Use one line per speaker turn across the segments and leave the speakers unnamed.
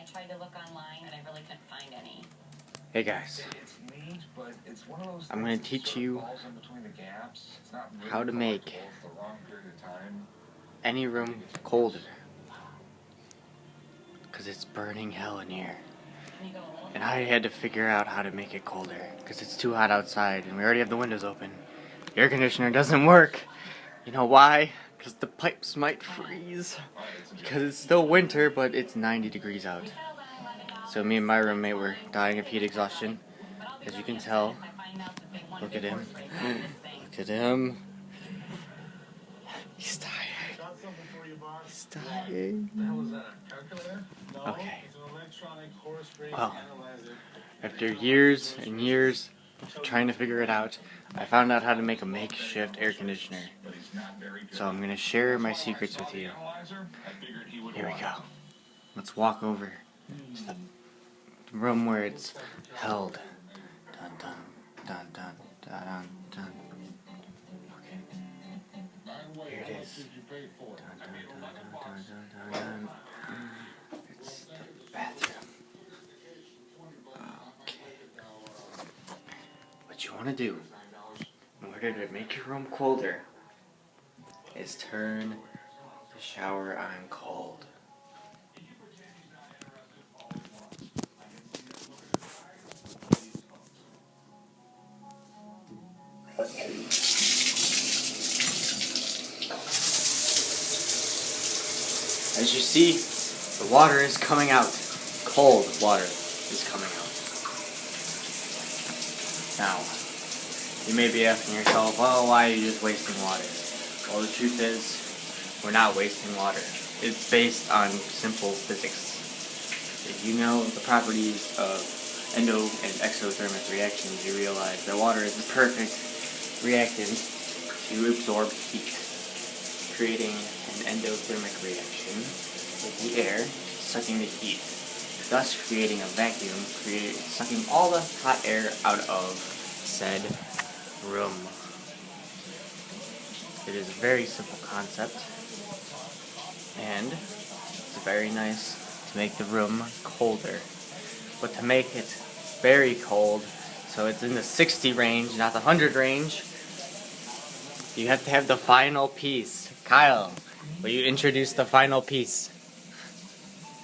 I tried to look online and I really couldn't find any.
Hey guys, I'm going to teach you how to make any room colder, because it's burning hell in here. And I had to figure out how to make it colder, because it's too hot outside and we already have the windows open. The air conditioner doesn't work. You know why? Because the pipes might freeze. Because it's still winter, but it's 90 degrees out. So me and my roommate were dying of heat exhaustion. As you can tell, look at him. Look at him. He's tired. He's dying. Okay. Well, after years and years of trying to figure it out, I found out how to make a makeshift air conditioner. So I'm going to share my secrets with you. Here we go. Let's walk over to the room where it's held. Dun dun dun dun dun dun. Okay. Here it is. Dun dun dun dun dun dun dun. It's the bathroom. Okay. What you want to do in order to make your room colder is turn the shower on cold. As you see, the water is coming out. Cold water is coming out. Now, you may be asking yourself, well, why are you just wasting water? Well, the truth is, we're not wasting water. It's based on simple physics. If you know the properties of endo and exothermic reactions, you realize that water is the perfect reactant to absorb heat, creating an endothermic reaction with the air sucking the heat, thus creating a vacuum, sucking all the hot air out of said room. It is a very simple concept, and it's very nice to make the room colder. But to make it very cold, so it's in the 60 range, not the 100 range, you have to have the final piece. Kyle, will you introduce the final piece?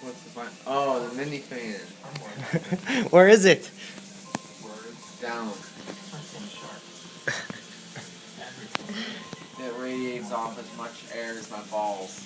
What's the final? Oh, the mini fan.
Where is it?
Down. It radiates off as much air as my balls.